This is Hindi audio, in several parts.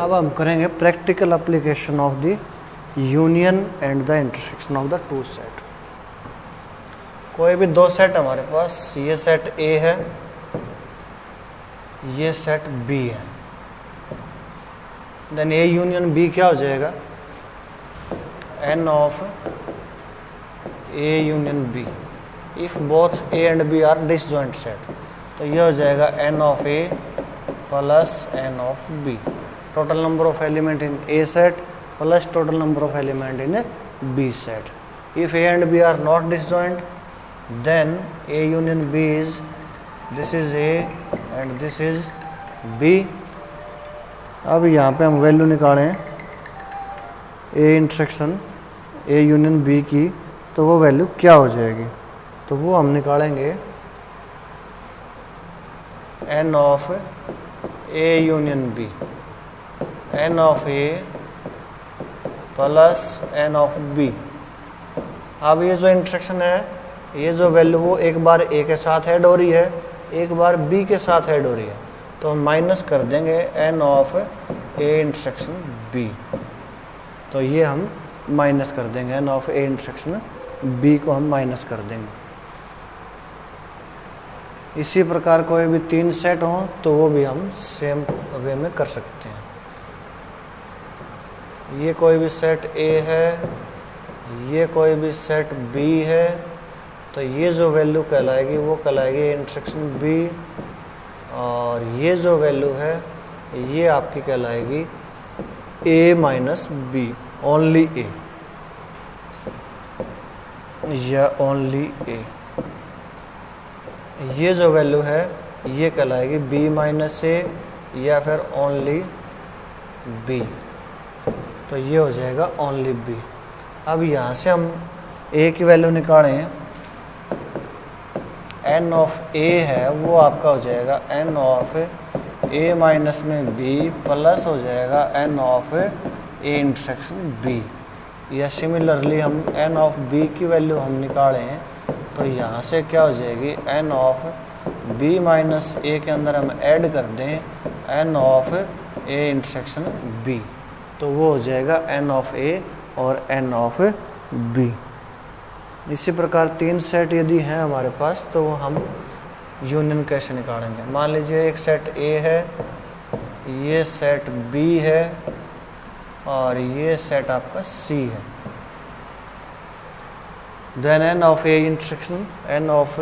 अब हम करेंगे practical application of the union and the intersection of the to set. कोई भी दो सेट हमारे पास, ये सेट ए है, ये सेट बी है, देन ए यूनियन बी क्या हो जाएगा, N of A union B if both A and B are disjoint set. तो ये हो जाएगा N of A plus N of B, total number of element in A set plus total number of element in B set. If A and B are not disjoint then A union B is, this is A and this is B. अब यहाँ पे हम वैल्यू निकालें A intersection A union B की, तो वो वैल्यू क्या हो जाएगी, तो वो हम निकालेंगे n of A union B, N of A plus N of B. अब ये जो इंटरसेक्शन है, ये जो वैल्यू वो एक बार ए के साथ ऐड हो रही है, एक बार बी के साथ ऐड हो रही है, तो हम माइनस कर देंगे n of A intersection B. तो ये हम माइनस कर देंगे, n of A intersection B को हम माइनस कर देंगे। इसी प्रकार कोई भी तीन सेट हों तो वो भी हम सेम वे में कर सकते हैं। ये कोई भी सेट ए है, ये कोई भी सेट बी है, तो ये जो वैल्यू कहलाएगी वो कहलाएगी इंटरसेक्शन बी, और ये जो वैल्यू है ये आपकी कहलाएगी ए माइनस बी, ओनली ए या ओनली ए। ये जो वैल्यू है ये कहलाएगी बी माइनस ए या फिर ओनली बी, तो ये हो जाएगा ओनली बी। अब यहाँ से हम ए की वैल्यू निकालें, एन ऑफ ए है वो आपका हो जाएगा एन ऑफ ए माइनस में बी प्लस हो जाएगा N of A intersection B. या सिमिलरली हम एन ऑफ बी की वैल्यू हम निकालें, तो यहाँ से क्या हो जाएगी, n of B minus A के अंदर हम ऐड कर दें n of A intersection B, तो वो हो जाएगा एन ऑफ ए और एन ऑफ बी। इसी प्रकार तीन सेट यदि हैं हमारे पास तो हम यूनियन कैसे निकालेंगे। मान लीजिए एक सेट ए है, ये सेट बी है और ये सेट आपका सी है, then n of A intersection n of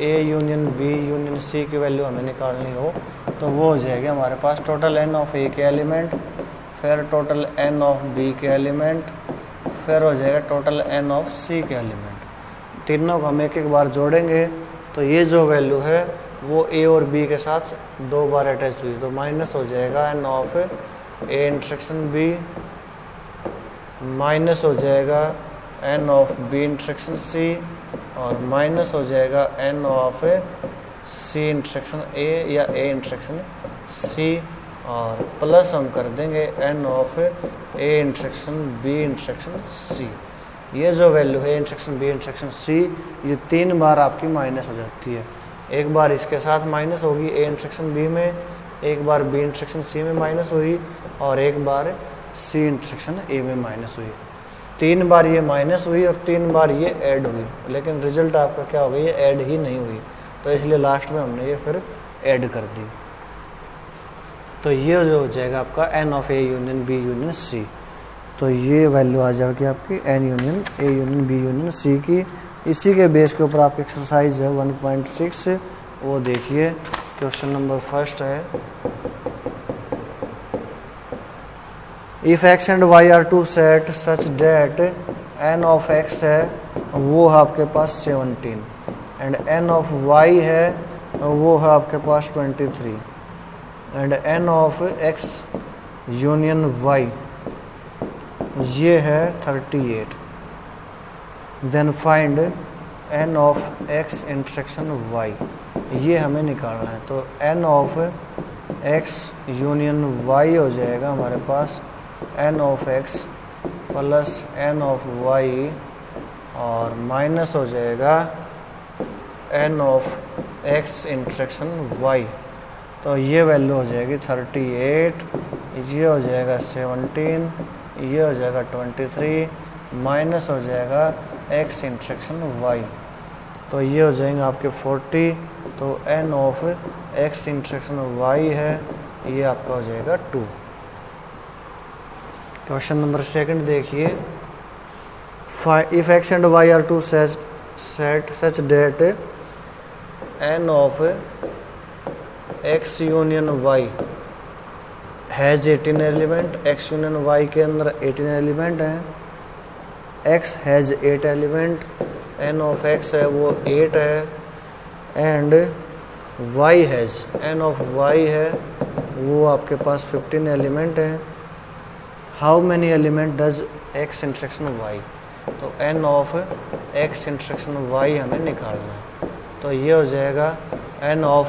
A union B union C की वैल्यू हमें निकालनी हो, तो वो हो जाएगी हमारे पास टोटल एन ऑफ ए के एलिमेंट, फिर टोटल एन ऑफ बी के एलिमेंट, फिर हो जाएगा टोटल एन ऑफ सी के एलिमेंट। तीनों को हम एक एक बार जोड़ेंगे, तो ये जो वैल्यू है वो ए और बी के साथ दो बार अटैच हुई, तो माइनस हो जाएगा N of A intersection B, minus हो जाएगा N of B intersection C, और माइनस हो जाएगा N of C intersection A या ए इंटरसेक्शन सी, और प्लस हम कर देंगे n of A intersection B intersection C. ये जो वैल्यू है इंटरसेक्शन बी इंटरसेक्शन सी, ये तीन बार आपकी माइनस हो जाती है। एक बार इसके साथ माइनस होगी ए इंटरसेक्शन बी में, एक बार बी इंटरसेक्शन सी में माइनस हुई, और एक बार सी इंटरसेक्शन ए में माइनस हुई। तीन बार ये माइनस हुई और तीन बार ये ऐड हुई, लेकिन रिजल्ट आपका क्या हो गया, ये ऐड ही नहीं हुई, तो इसलिए लास्ट में हमने ये फिर ऐड कर दी। तो ये जो हो जाएगा आपका n of A union B union C, तो ये वैल्यू आ जाएगी आपकी n union A union B union C की। इसी के बेस के ऊपर आपकी एक्सरसाइज है 1.6, वो देखिए क्वेश्चन नंबर फर्स्ट है, if X and Y are two set such that n of X है वो है आपके पास 17 एंड एन ऑफ वाई है वो है आपके पास 23 and n of X union Y ये है 38, then find n of X intersection Y, ये हमें निकालना है। तो N of X union Y हो जाएगा हमारे पास n of X plus N of Y, और माइनस हो जाएगा N of X intersection Y, तो ये वैल्यू हो जाएगी 38, ये हो जाएगा 17, ये हो जाएगा 23, माइनस हो जाएगा x इंटरसेक्शन y, तो ये हो जाएंगे आपके 40। तो n of x intersection y है, ये आपका हो जाएगा 2। क्वेश्चन नंबर सेकंड देखिए, if x and y are two set such that n of x union y has 18 element, x union y के अंदर 18 एलिमेंट हैं, x has 8 element, n of x है वो 8 है, and y has n of y है वो आपके पास 15 एलिमेंट हैं। How many element does x intersection y, तो n of x intersection y हमें निकालना है। तो ये हो जाएगा n of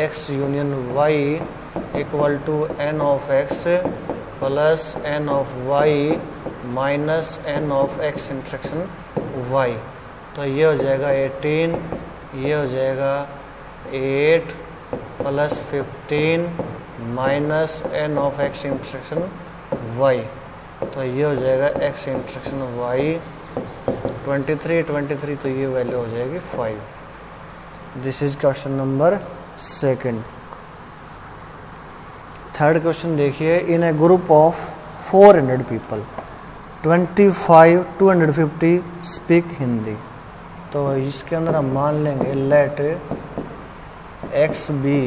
x union y equal to n of x plus n of y minus n of x intersection y। तो ये हो जाएगा 18, ये हो जाएगा 8 plus 15 minus n of x intersection y। तो ये हो जाएगा x इंटरसेक्शन y 23, तो ये वैल्यू हो जाएगी 5। This is question number second. Third question देखिए, in a group of 400 people 250 speak Hindi. तो इसके अंदर हम मान लेंगे let x be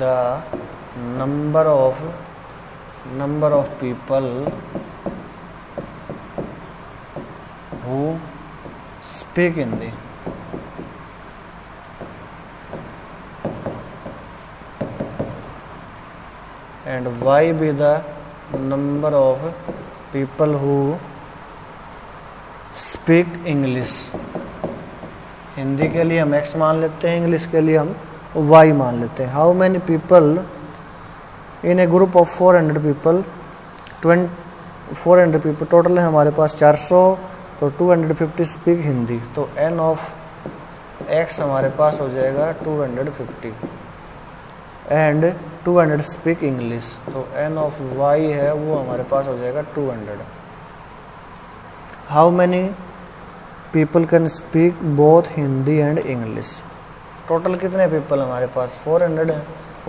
the number of people who speak Hindi, and y be the number of people who speak English। Hindi के लिए हम x मान लेते हैं, इंग्लिश के लिए हम y मान लेते हैं। How many people in a group of 400 people 400 people total है हमारे पास 400, तो 250 स्पीक हिंदी, तो n ऑफ x हमारे पास हो जाएगा 250 एंड 200 स्पीक इंग्लिश, तो n ऑफ y है वो हमारे पास हो जाएगा 200। How many people can speak both Hindi and English, total कितने पीपल हमारे पास 400 है,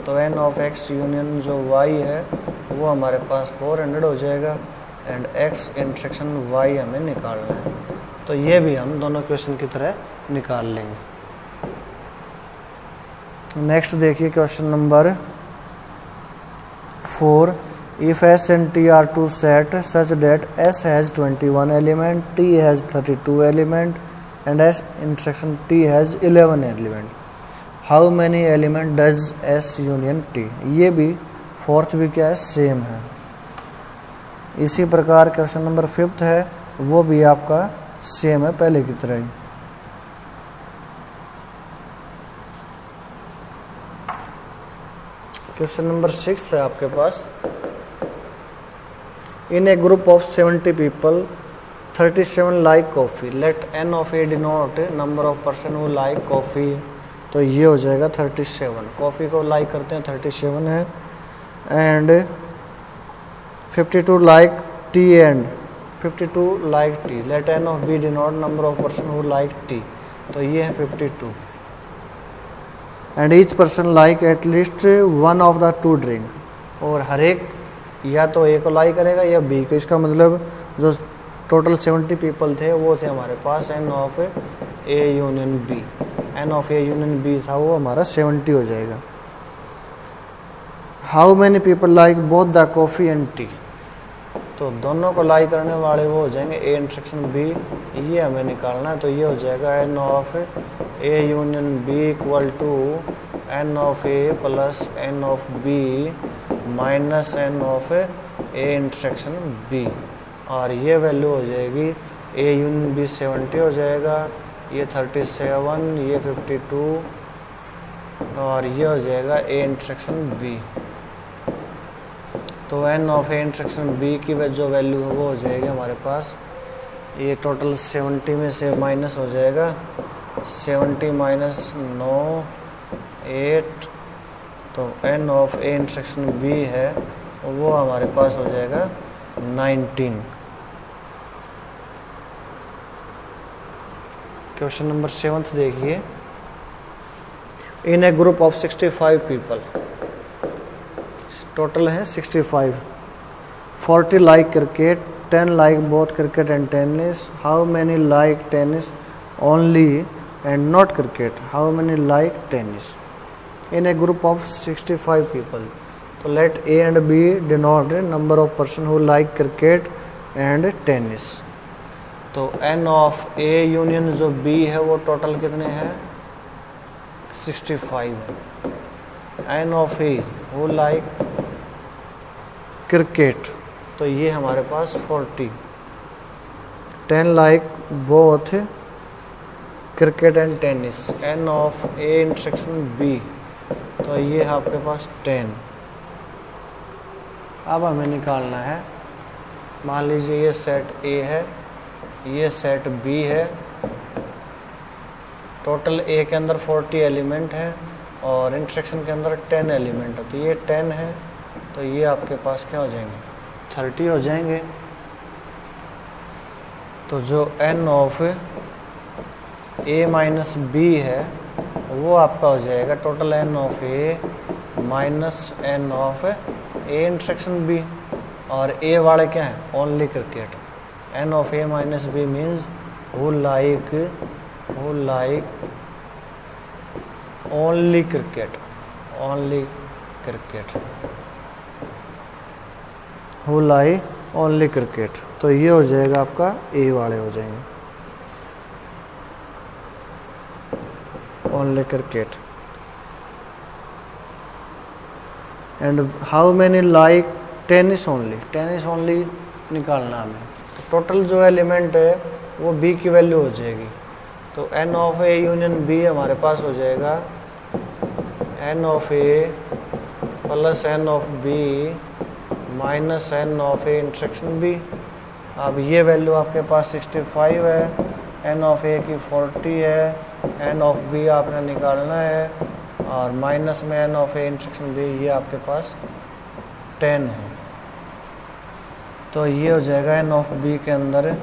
तो n ऑफ x यूनियन जो y है वो हमारे पास 400 हो जाएगा एंड x इंटरसेक्शन y हमें निकालना है। तो ये भी हम दोनों क्वेश्चन की तरह निकाल लेंगे। नेक्स्ट देखिए question number 4, if s and t are to set such that s has 21 element, t has 32 element and s intersection t has 11 element, how many element does s union t। ये भी फोर्थ भी क्या है, सेम है। इसी प्रकार क्वेश्चन नंबर 5 है वो भी आपका सेम है पहले की तरह ही। क्वेश्चन नंबर 6 है आपके पास, in a group of 70 people 37 like coffee, let n of A denote number of person who like coffee. तो ये हो जाएगा 37, कॉफ़ी को लाइक करते हैं 37 है, and 52 like tea and 52 like tea, let n of B denote number of person who like tea. तो ये है 52 and each person like at least one of the two drink, और हर एक या तो ए को लाइक करेगा या बी को। इसका मतलब जो टोटल 70 पीपल थे वो थे हमारे पास n of A union B, n of A union B था वो हमारा 70 हो जाएगा। How many people like both the coffee and tea, तो दोनों को लाइक करने वाले वो हो जाएंगे ए इंटरसेक्शन बी, ये हमें निकालना है। तो ये हो जाएगा n of A union B equal to n of A plus n of B minus n of A intersection B, और ये वैल्यू हो जाएगी ए यूनियन बी 70 हो जाएगा, ये 37, ये 52 और ये हो जाएगा ए इंटरसेक्शन बी। तो n of A intersection B की जो वैल्यू है वो हो जाएगी हमारे पास, ये टोटल 70 में से माइनस हो जाएगा, 70 माइनस 9 8, तो n of A intersection B है वो हमारे पास हो जाएगा 19। क्वेश्चन नंबर 7 देखिए, in a group of 65 people, total है 65, 40 like cricket, 10 like both cricket and tennis, how many like tennis only and not cricket, how many like tennis. In a group of 65 people, तो let A and B denote number of person who like cricket and tennis. तो एन ऑफ ए यूनियन जो बी है वो टोटल कितने हैं 65 है। N of A who like cricket, तो ये हमारे पास 40, 10 like both cricket and tennis. N of A intersection B, तो ये है आपके पास 10। अब हमें निकालना है, मान लीजिए ये सेट ए है, ये सेट बी है, टोटल ए के अंदर 40 एलिमेंट है और इंटरसेक्शन के अंदर 10 एलिमेंट है, तो ये 10 है, तो ये आपके पास क्या हो जाएंगे 30 हो जाएंगे। तो जो n of A minus B है वो आपका हो जाएगा total n of A minus N of A intersection B, और ए वाले क्या है only cricket. N of A minus B means who like only cricket, only cricket, who like only cricket, तो ये हो जाएगा आपका ए वाले हो जाएंगे only cricket. And how many like tennis only, tennis only निकालना हमें, तो टोटल जो एलिमेंट है वो बी की वैल्यू हो जाएगी। तो N of A union B हमारे पास हो जाएगा N of A plus N of B minus N of A intersection B. अब ये वैल्यू आपके पास 65 है, एन ऑफ ए की 40 है, एन ऑफ बी आपने निकालना है, और माइनस में n of A intersection B ये आपके पास 10 है। तो ये हो जाएगा एन ऑफ बी के अंदर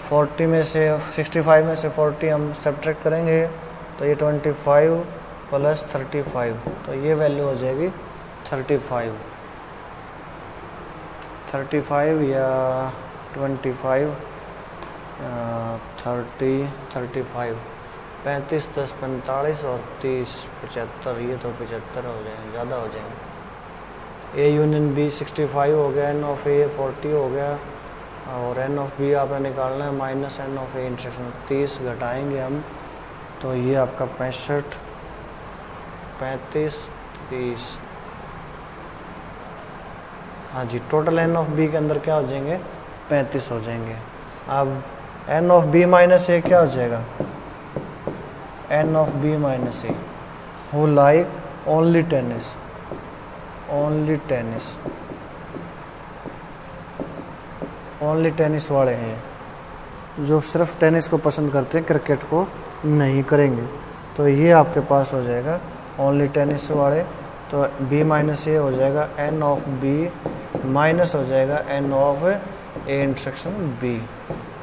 40 में से 65 में से 40 हम सब्ट्रैक्ट करेंगे, तो ये 25 प्लस 35, तो ये वैल्यू हो जाएगी 35 या 25 30 35, 35 10 45 और 30 75, ये तो 75 हो जाएंगे, ज़्यादा हो जाएंगे। ए यूनियन बी 65 हो गया, एन ऑफ ए 40 हो गया, और एन ऑफ बी आपने निकालना है minus N of A intersection 30 घटाएंगे हम, तो ये आपका 65 35 30, हाँ जी, टोटल एन ऑफ बी के अंदर क्या हो जाएंगे 35 हो जाएंगे। अब n of B minus A क्या हो जाएगा N of B minus A who like only tennis, only tennis, only tennis वाले हैं जो सिर्फ टेनिस को पसंद करते हैं, क्रिकेट को नहीं करेंगे, तो ये आपके पास हो जाएगा ओनली टेनिस वाले। तो बी माइनस ए हो जाएगा एन ऑफ बी माइनस हो जाएगा N of A intersection B,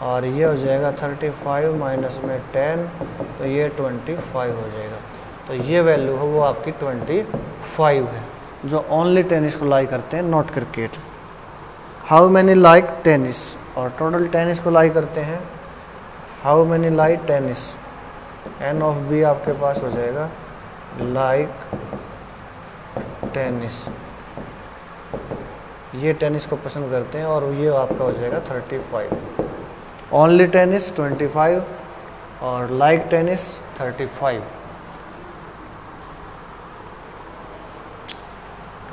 और ये हो जाएगा 35 माइनस में 10, तो ये 25 हो जाएगा। तो ये वैल्यू है वो आपकी 25 है, जो ओनली टेनिस को लाइक करते हैं, not cricket. How many like tennis, और टोटल टेनिस को लाइक करते हैं, how many like tennis, n of B आपके पास हो जाएगा लाइक टेनिस, ये टेनिस को पसंद करते हैं, और ये आपका हो जाएगा 35। ओनली टेनिस 25 और लाइक टेनिस 35।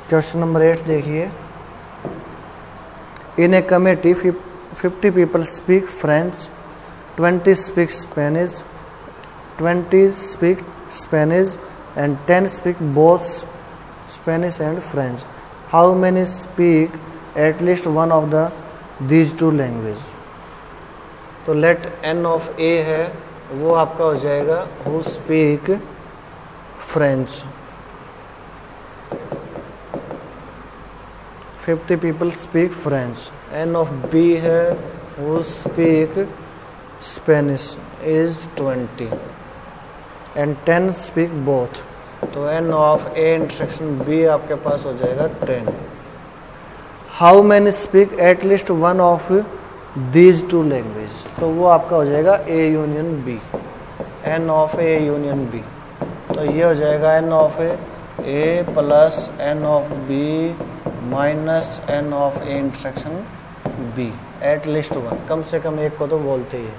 क्वेश्चन नंबर 8 देखिए, in a committee 50 people speak French, 20 speak Spanish, 20 speak Spanish and 10 speak both Spanish and French, how many speak at least one of the these two language. तो लेट एन ऑफ ए है वो आपका हो जाएगा who speak French, 50 people speak French. N of B है वो speak Spanish is 20 and 10 speak both. तो N of A intersection B आपके पास हो जाएगा 10। How many speak at least one of these two language, तो वो आपका हो जाएगा A union B, N of A union B. तो ये हो जाएगा N of A plus N of B minus N of A intersection B, at least one, कम से कम एक को तो बोलते ही है।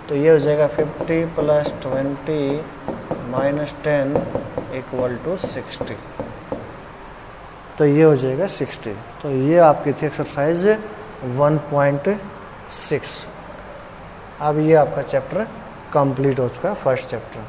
तो ये हो जाएगा 50 प्लस 20 माइनस 10 इक्वल टू 60। तो ये हो जाएगा 60। तो ये आपकी थी एक्सरसाइज 1.6। अब ये आपका चैप्टर कंप्लीट हो चुका है, फर्स्ट चैप्टर।